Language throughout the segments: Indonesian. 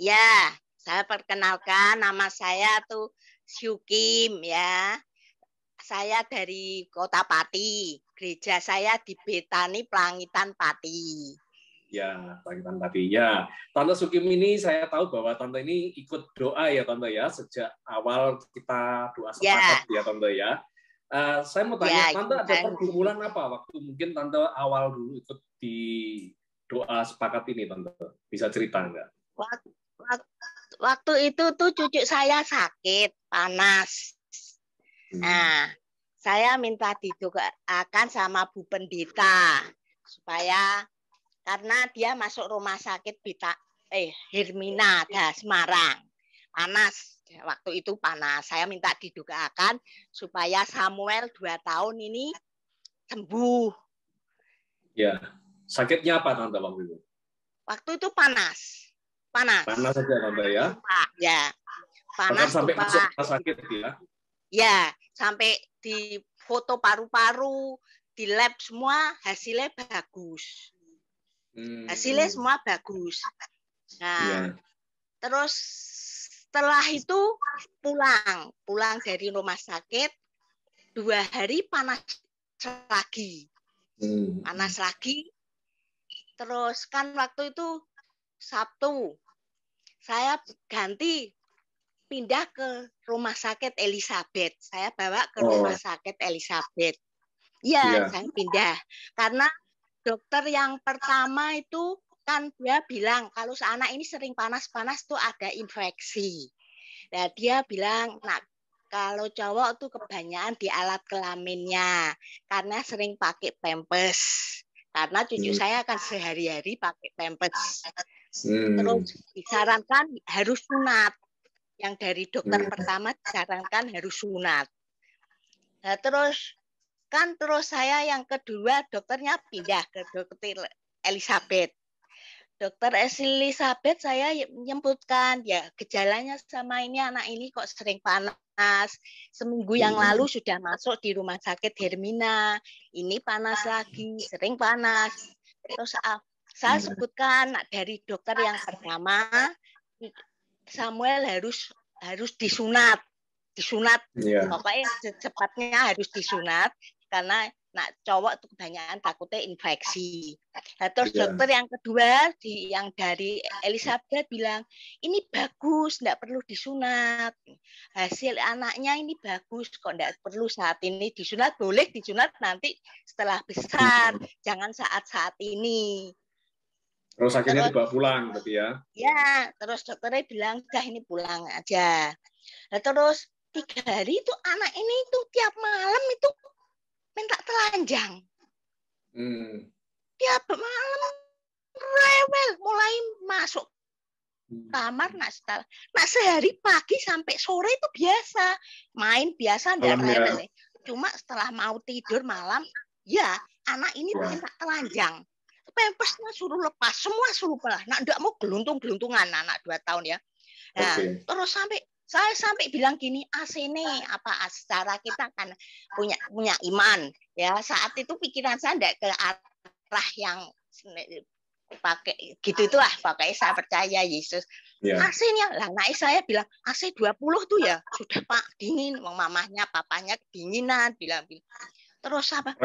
Ya, saya perkenalkan nama saya tuh Syukim ya. Saya dari Kota Pati. Gereja saya di Betani Plangitan Pati. Ya, Pakitan tadi. Ya, Tante Sukim ini saya tahu bahwa Tante ini ikut doa ya Tante ya, sejak awal kita doa sepakat ya Tante ya. Saya mau tanya, Ya, Tante ada pergumulan apa waktu mungkin Tante awal dulu ikut di doa sepakat ini Tante? Bisa cerita nggak? Waktu itu tuh cucu saya sakit, panas. Nah, saya minta didoakan sama Bu Pendeta supaya karena dia masuk rumah sakit Hermina Semarang. Panas, waktu itu panas. Saya minta didoakan supaya Samuel 2 tahun ini sembuh. Ya, sakitnya apa Tante waktu itu? Waktu itu panas. Panas saja Tante ya? Ya, panas sampai masuk rumah sakit ya? Ya, sampai di foto paru-paru, di lab semua hasilnya bagus. Hasilnya semua bagus. Nah, terus setelah itu pulang dari rumah sakit, 2 hari panas lagi. Panas lagi. Terus kan waktu itu Sabtu, saya pindah ke rumah sakit Elizabeth. Saya bawa ke rumah sakit Elizabeth. Ya, saya pindah. Karena dokter yang pertama itu kan dia bilang kalau anak ini sering panas-panas tuh ada infeksi. Nah, dia bilang, nah kalau cowok tuh kebanyakan di alat kelaminnya karena sering pakai pampers. Karena cucu saya kan sehari-hari pakai pampers. Terus disarankan harus sunat. Yang dari dokter pertama disarankan harus sunat. Nah, terus saya yang kedua dokternya pindah ke dokter Elizabeth. Dokter Elizabeth saya menyebutkan ya gejalanya sama ini anak ini kok sering panas. Seminggu yang lalu sudah masuk di rumah sakit Hermina. Ini panas lagi, sering panas. Terus saya sebutkan dari dokter yang pertama Samuel harus disunat. Pokoknya secepatnya harus disunat karena cowok itu kebanyakan takutnya infeksi. Nah, terus dokter yang kedua yang dari Elizabeth bilang ini bagus, tidak perlu disunat. Hasil anaknya ini bagus, kok tidak perlu saat ini disunat. Boleh disunat nanti setelah besar, jangan saat ini. Terus akhirnya dibawa pulang berarti ya? Ya, terus dokternya bilang udah ini pulang aja. Nah, terus 3 hari itu anak ini itu tiap malam itu minta telanjang. Tiap malam rewel, mulai masuk kamar sehari pagi sampai sore itu biasa. Main biasa enggak rewel. Cuma setelah mau tidur malam, ya anak ini minta telanjang. Pampasnya suruh lepas, semua suruh lepas. Enggak mau geluntung-geluntungan anak 2 tahun ya. Nah, terus saya sampai bilang gini, asine apa secara kita kan punya iman ya. Saat itu pikiran saya enggak ke arah yang pakai gitu itulah, pakai saya percaya Yesus. AC-nya lah, saya bilang AC 20 tuh ya sudah Pak dingin, mamahnya papanya kedinginan bilang. Terus apa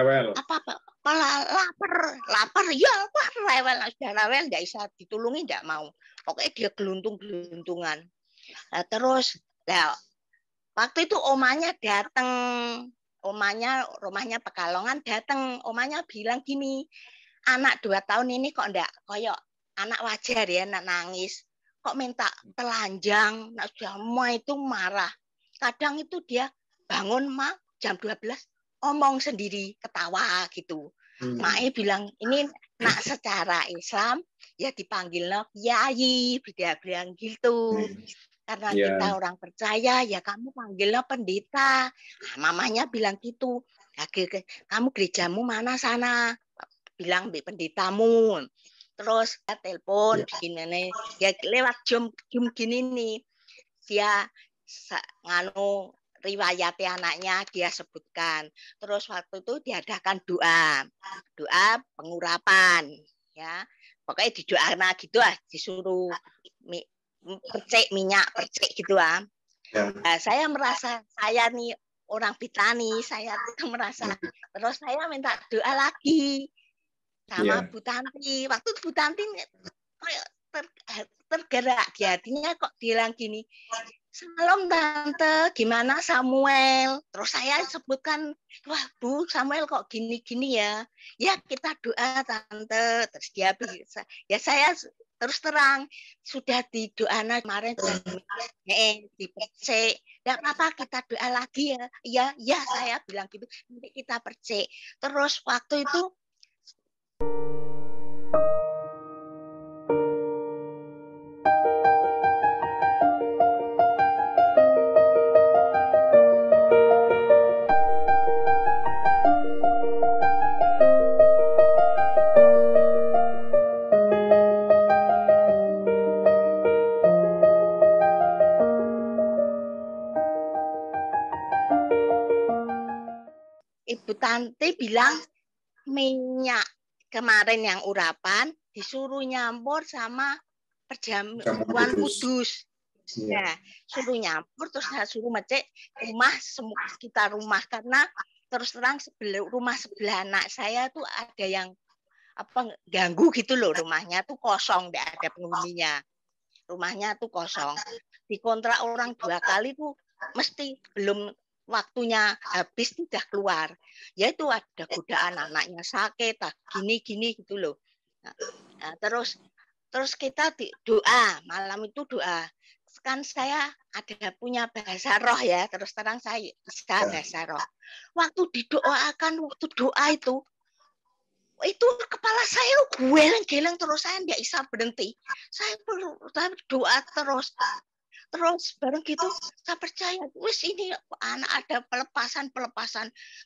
lapar ya apa rewel sudah rewel nggak bisa ditulungi nggak mau, pokoknya dia geluntung-geluntungan. Nah, terus waktu itu omanya datang, rumahnya Pekalongan datang, omanya bilang gini, anak 2 tahun ini kok enggak koyok anak wajar ya, nangis kok minta telanjang. Nah, semua itu marah. Kadang itu dia bangun jam 12 omong sendiri, ketawa gitu. Mae bilang ini nak secara Islam ya dipanggil kiai, dia bilang gitu. Karena kita orang percaya ya kamu panggilnya pendeta. Nah, mamanya bilang gitu. Kamu gerejamu mana sana? Bilang pendetamu. Terus telepon begini ya lewat Zoom gini nih. Dia nganu riwayat anaknya dia sebutkan. Terus waktu itu diadakan doa pengurapan ya. Pokoknya didoakan gitu disuruh percik minyak, percik gitu ah. Nah, saya merasa saya nih orang Bitani, saya tuh merasa terus saya minta doa lagi sama Bu Tanti. Waktu Bu Tanti tergerak di hatinya kok bilang gini, "Salam Tante, gimana Samuel?" Terus saya sebutkan, "Wah Bu, Samuel kok gini-gini ya." "Ya kita doa Tante." Terus dia bisa, ya saya terus terang, sudah didoakan kemarin dipercik. Enggak apa-apa kita doa lagi ya. Iya, ya saya bilang gitu. Nanti kita percik. Terus waktu itu Ibu Tanti bilang minyak kemarin yang urapan disuruh nyampur sama perjamuan kudus. Ya, suruh nyampur terus suruh ngecek rumah sekitar rumah karena terus terang rumah sebelah anak saya tuh ada yang ganggu gitu loh, rumahnya tuh kosong, enggak ada penghuninya. Rumahnya tuh kosong. Dikontrak orang 2 kali tuh mesti belum waktunya habis sudah keluar. Ya itu ada godaan anaknya sakit, gini-gini gitu loh. Nah, terus kita doa, malam itu doa. Kan saya ada punya bahasa roh ya, terus terang saya bisa bahasa roh. Waktu didoakan, waktu doa itu kepala saya geleng-geleng terus, saya tidak bisa berhenti. Saya doa terus bareng gitu saya percaya wis ini anak ada pelepasan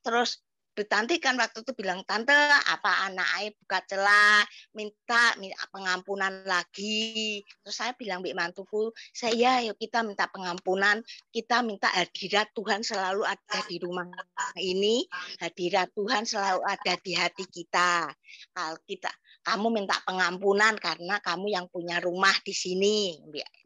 terus Bu Tanti kan waktu itu bilang, "Tante, apa anak ayah buka celah minta pengampunan lagi." Terus saya bilang Mbak mantuku, "Saya yuk kita minta pengampunan, kita minta hadirat Tuhan selalu ada di rumah ini, hadirat Tuhan selalu ada di hati kita. Kalau kamu minta pengampunan karena kamu yang punya rumah di sini."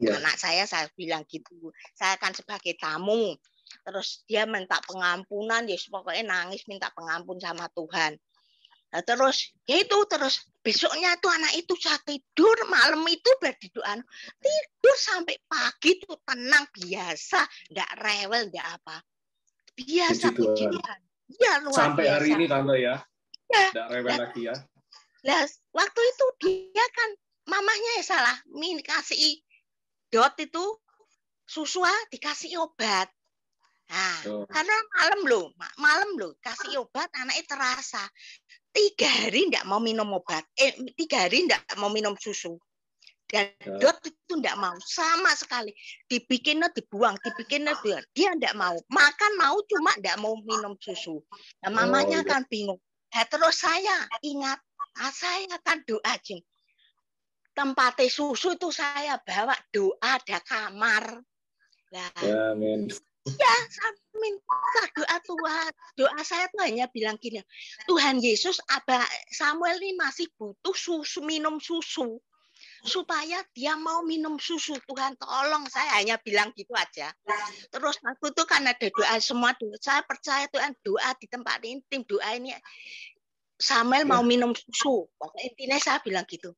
Anak saya bilang gitu. Saya kan sebagai tamu. Terus dia minta pengampunan, ya pokoknya nangis minta pengampun sama Tuhan. Nah, terus besoknya tuh anak itu saya tidur malam itu berdoa tidur sampai pagi tuh tenang biasa, enggak rewel enggak apa. Biasa puji Tuhan. Ya luar sampai biasa. Hari ini Tante ya. Enggak rewel lagi ya. Lah, waktu itu dia kan mamahnya ya salah, kasih dot itu susu dikasih obat. Nah, karena malam loh kasih obat anaknya terasa 3 hari enggak mau minum obat, 3 hari enggak mau minum susu. Dan dot itu enggak mau sama sekali. Dibikinnya dibuang, dia enggak mau. Makan mau cuma enggak mau minum susu. Nah, mamanya kan bingung. Nah, terus saya ingat, saya kan doa Jing. Tempatnya susu itu saya bawa doa ada kamar. Nah, amin. Ya, saya minta doa Tuhan. Doa saya tuh hanya bilang gini, Tuhan Yesus, Abah Samuel ini masih butuh susu, minum susu. Supaya dia mau minum susu. Tuhan tolong, saya hanya bilang gitu aja. Terus waktu itu kan ada doa semua. Saya percaya Tuhan doa di tempat intim. Doa ini Samuel mau minum susu. Pokoknya intinya saya bilang gitu.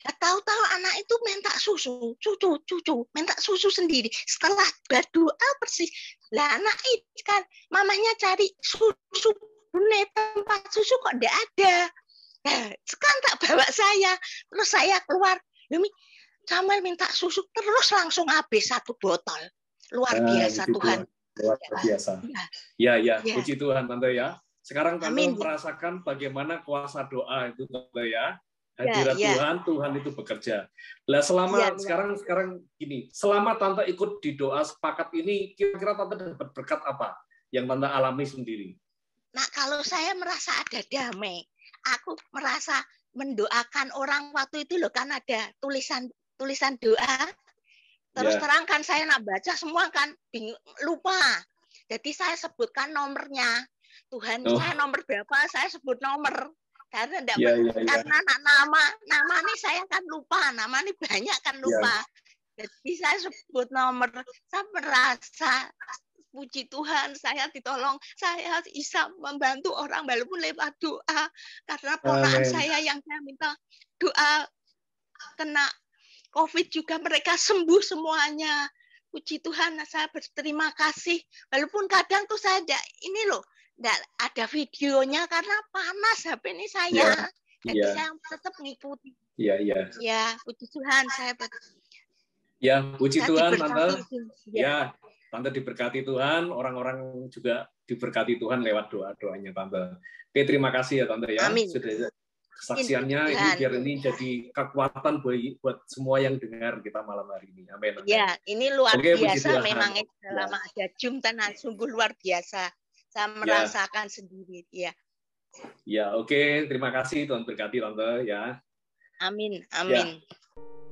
Ya, tahu-tahu anak itu minta susu, cucu, minta susu sendiri. Setelah berdoa persis, lah anak itu kan mamanya cari susu, tempat susu kok enggak ada. Nah, sekarang tak bawa saya, terus saya keluar, demi Samuel minta susu, terus langsung habis 1 botol. Luar biasa Tuhan. Luar biasa. Ya, puji Tuhan Tante ya. Sekarang Tante merasakan bagaimana kuasa doa itu Tante ya. Hadirat Tuhan itu bekerja. Lah selama sekarang gini, selama Tante ikut di doa sepakat ini, kira-kira Tante dapat berkat apa yang Tante alami sendiri? Nah, kalau saya merasa ada damai, aku merasa mendoakan orang waktu itu loh, kan ada tulisan doa. Terus terang kan saya nak baca semua kan lupa. Jadi saya sebutkan nomornya. Tuhan, saya nomor berapa? Saya sebut nomor. Karena karena nama ini saya kan lupa, nama ini banyak kan lupa. Jadi saya sebut nomor, saya merasa puji Tuhan, saya ditolong, saya bisa membantu orang walaupun lewat doa. Karena ponakan saya yang saya minta doa kena COVID juga mereka sembuh semuanya. Puji Tuhan, saya berterima kasih. Walaupun kadang tuh saya ini loh, enggak ada videonya karena panas HP ini saya. Jadi saya tetap mengikuti. Ya, puji Tuhan saya. Ya, puji Tuhan, Tante. Ya, Tante diberkati Tuhan, orang-orang juga diberkati Tuhan lewat doa-doanya Tante. Oke, terima kasih ya Tante ya. Amin. Sudah kesaksiannya ini biar ini jadi kekuatan buat semua yang dengar kita malam hari ini. Amin. Ya, ini luar biasa memang selama ada Zoom tenan sungguh luar biasa. Saya merasakan sendiri ya. Ya, oke, terima kasih Tuhan berkati Tante ya. Amin. Amin. Ya.